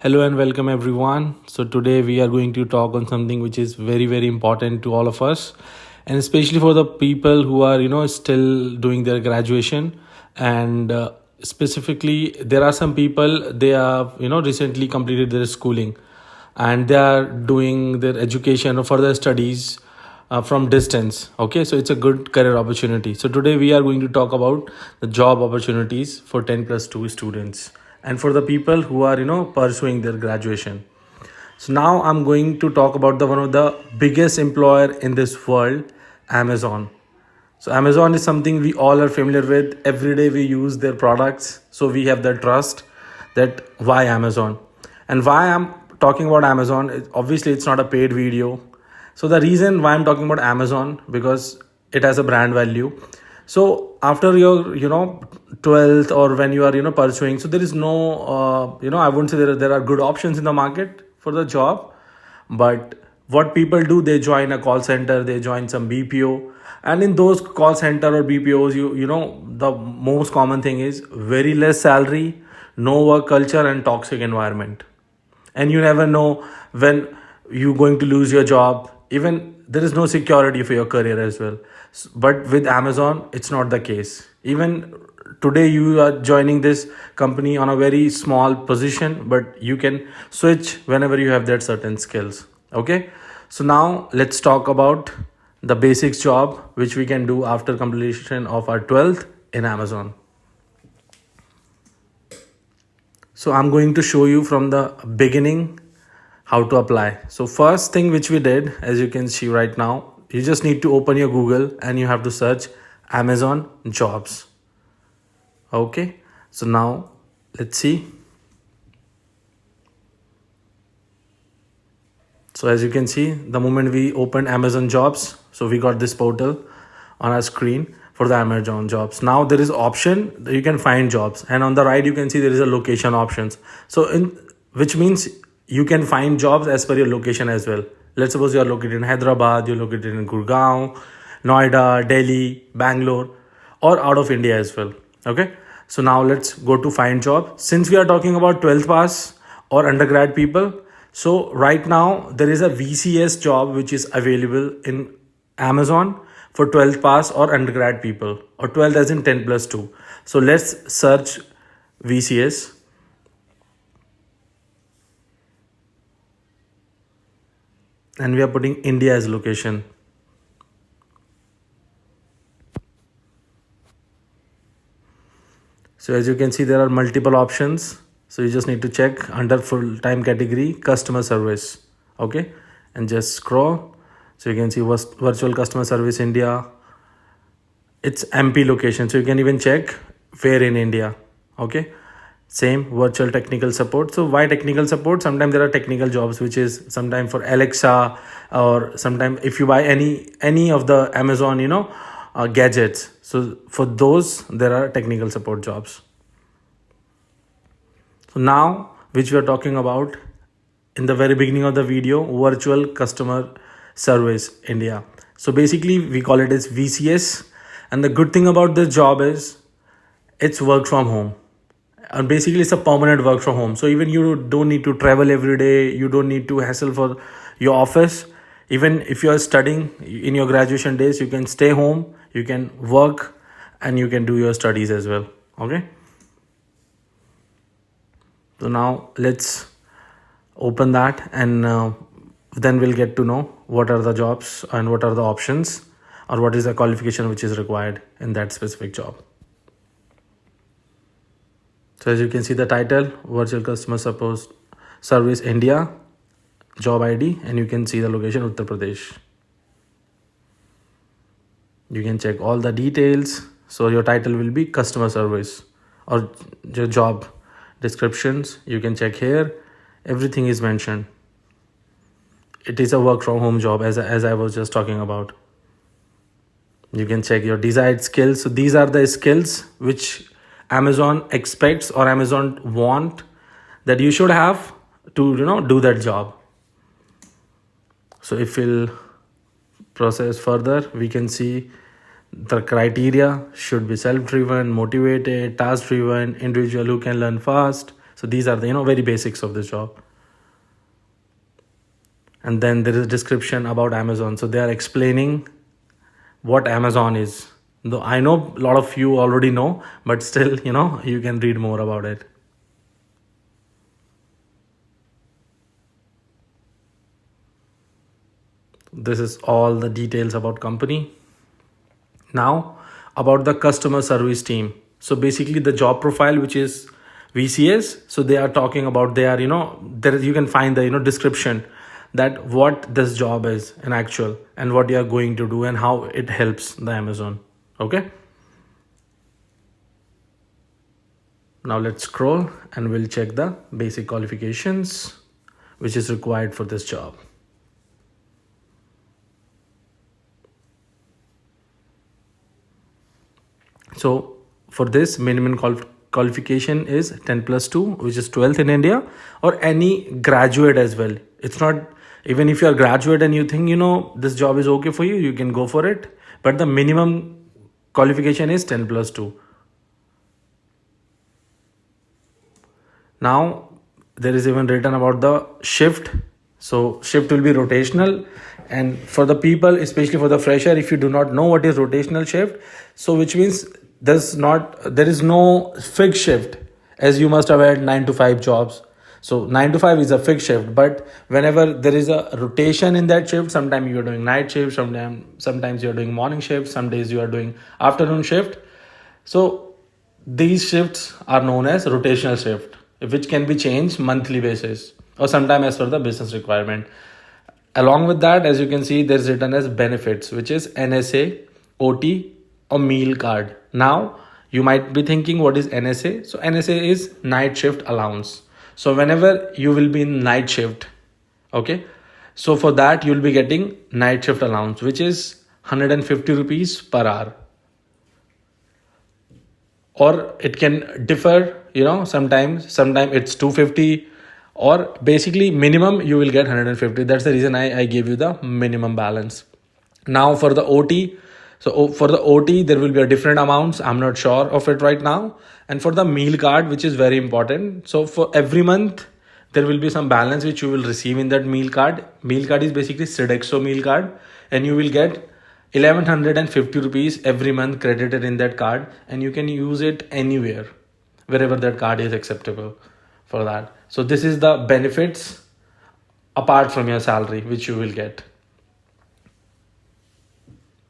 Hello and welcome everyone. So today we are going to talk on something which is very important to all of us, and especially for the people who are still doing their graduation. And specifically there are some people, they have recently completed their schooling, and they are doing their education or further studies from distance. Okay, so it's a good career opportunity. So today we are going to talk about the job opportunities for 10 plus 2 students and for the people who are pursuing their graduation. So now I'm going to talk about the one of the biggest employer in this world, Amazon. So Amazon is something we all are familiar with. Every day we use their products, so we have that trust. That why Amazon, and why I'm talking about Amazon. Obviously, it's not a paid video. So the reason why I'm talking about Amazon, because it has a brand value. So after your 12th, or when you are pursuing, so there is no I wouldn't say there are good options in the market for the job. But what people do, they join a call center, they join some BPO, and in those call center or BPOs, the most common thing is very less salary, no work culture, and toxic environment. And you never know when you're going to lose your job. Even there is no security for your career as well. But with Amazon, it's not the case. Even today you are joining this company on a very small position, but you can switch whenever you have that certain skills. Okay, so now let's talk about the basics job which we can do after completion of our 12th in Amazon. So I'm going to show you from the beginning how to apply. So first thing which we did, as you can see right now, you just need to open your Google and you have to search Amazon jobs. Okay, so now let's see. So as you can see, the moment we opened Amazon jobs, so we got this portal on our screen for the Amazon jobs. Now there is option that you can find jobs, and on the right you can see there is a location options. So in which means you can find jobs as per your location as well. Let's suppose you are located in Hyderabad, you're located in Gurgaon, Noida, Delhi, Bangalore, or out of India as well. Okay, so now let's go to find job. Since we are talking about 12th pass or undergrad people, so right now there is a VCS job which is available in Amazon for 12th pass or undergrad people, or 12th as in 10 plus 2. So let's search VCS. And we are putting India as location. So as you can see, there are multiple options. So you just need to check under full-time category, customer service. Okay, and just scroll. So you can see virtual customer service India. It's MP location, so you can even check where in India. Okay, same virtual technical support. So why technical support? Sometimes there are technical jobs which is sometimes for Alexa, or sometimes if you buy any of the Amazon gadgets, so for those there are technical support jobs. So now which we are talking about in the very beginning of the video, virtual customer service India. So basically we call it as VCS, and the good thing about this job is it's work from home, and basically it's a permanent work from home. So even you don't need to travel every day, you don't need to hassle for your office. Even if you are studying in your graduation days, you can stay home, you can work, and you can do your studies as well. Okay, so now let's open that, and then we'll get to know what are the jobs and what are the options, or what is the qualification which is required in that specific job. So as you can see the title, virtual customer support service India, job ID, and you can see the location Uttar Pradesh. You can check all the details. So your title will be customer service, or your job descriptions you can check here. Everything is mentioned. It is a work from home job, as I was just talking about. You can check your desired skills. So these are the skills which Amazon expects or Amazon want that you should have to do that job. So if we'll process further, we can see the criteria should be self-driven, motivated, task-driven, individual who can learn fast, So these are the very basics of this job. And then there is a description about Amazon. So they are explaining what Amazon is. Though I know a lot of you already know, but still, you can read more about it. This is all the details about company. Now about the customer service team. So basically the job profile, which is VCS. So they are talking about, they are, there you can find the, description that what this job is in actual and what you are going to do and how it helps the Amazon. Okay. Now let's scroll and we'll check the basic qualifications which is required for this job. So for this, minimum qualification is 10 plus 2, which is 12th in India, or any graduate as well. It's not, even if you're a graduate and you think, this job is okay for you, you can go for it. But the minimum qualification is 10 plus 2. Now there is even written about the shift. So shift will be rotational, and for the people, especially for the fresher, if you do not know what is rotational shift, so which means there is no fixed shift, as you must have had 9 to 5 jobs. So 9 to 5 is a fixed shift, but whenever there is a rotation in that shift, sometimes you are doing night shift, sometimes you are doing morning shift, some days you are doing afternoon shift. So these shifts are known as rotational shift, which can be changed monthly basis or sometime as per the business requirement. Along with that, as you can see, there's written as benefits, which is NSA, OT, or meal card. Now you might be thinking, what is NSA? So NSA is night shift allowance. So whenever you will be in night shift, okay, so for that you'll be getting night shift allowance, which is 150 rupees per hour. Or it can differ, sometimes it's 250, or basically minimum you will get 150. That's the reason I gave you the minimum balance. Now for the OT, so for the OT there will be a different amounts, I'm not sure of it right now. And for the meal card, which is very important, so for every month there will be some balance which you will receive in that meal card. Meal card is basically Sodexo meal card, and you will get 1150 rupees every month credited in that card, and you can use it anywhere wherever that card is acceptable for that. So this is the benefits apart from your salary which you will get.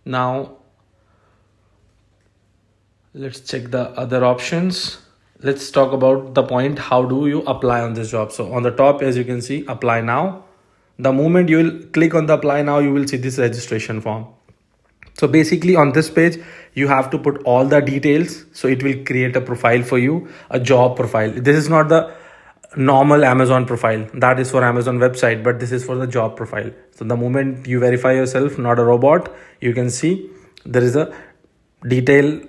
Now let's check the other options. Let's talk about the point, how do you apply on this job? So on the top, as you can see, apply now. The moment you will click on the apply now, you will see this registration form. So basically on this page, you have to put all the details. So it will create a profile for you, a job profile. This is not the normal Amazon profile. That is for Amazon website, but this is for the job profile. So the moment you verify yourself, not a robot, you can see there is a detail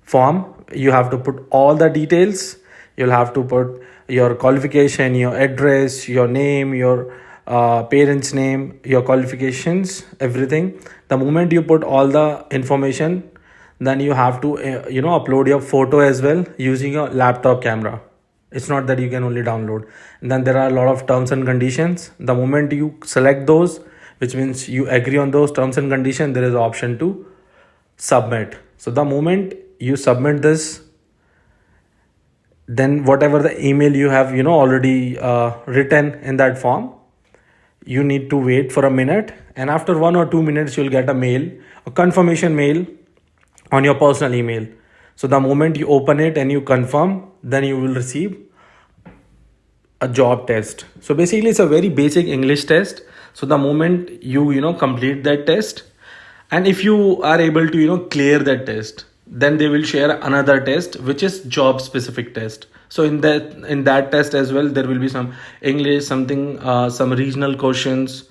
form. You have to put all the details. You'll have to put your qualification, your address, your name, your parents' name, your qualifications, everything. The moment you put all the information, then you have to upload your photo as well using your laptop camera. It's not that you can only download. And then there are a lot of terms and conditions. The moment you select those, which means you agree on those terms and conditions, there is an option to submit. So the moment you submit this, then whatever the email you have already written in that form, you need to wait for a minute, and after 1 or 2 minutes you'll get a confirmation mail on your personal email. So the moment you open it and you confirm, then you will receive a job test. So basically it's a very basic English test. So the moment you complete that test, and if you are able to clear that test, then they will share another test which is job specific test. So in that test as well, there will be some English, something some regional questions.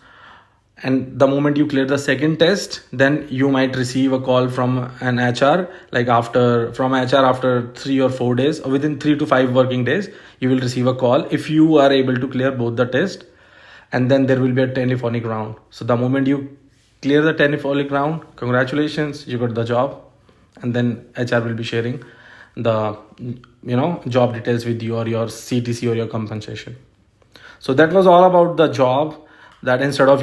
And the moment you clear the second test, then you might receive a call from an HR, after 3 or 4 days, or within 3 to 5 working days, you will receive a call if you are able to clear both the test. And then there will be a telephonic round. So the moment you clear the telephonic round, congratulations, you got the job. And then HR will be sharing the job details with you, or your CTC or your compensation. So that was all about the job, that instead of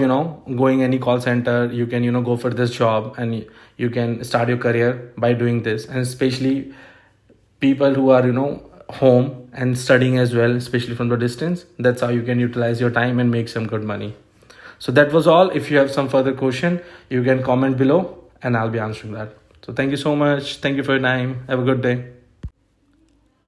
going any call center, you can go for this job, and you can start your career by doing this. And especially people who are home and studying as well, especially from the distance, that's how you can utilize your time and make some good money. So that was all. If you have some further question, you can comment below and I'll be answering that. So thank you so much. Thank you for your time. Have a good day.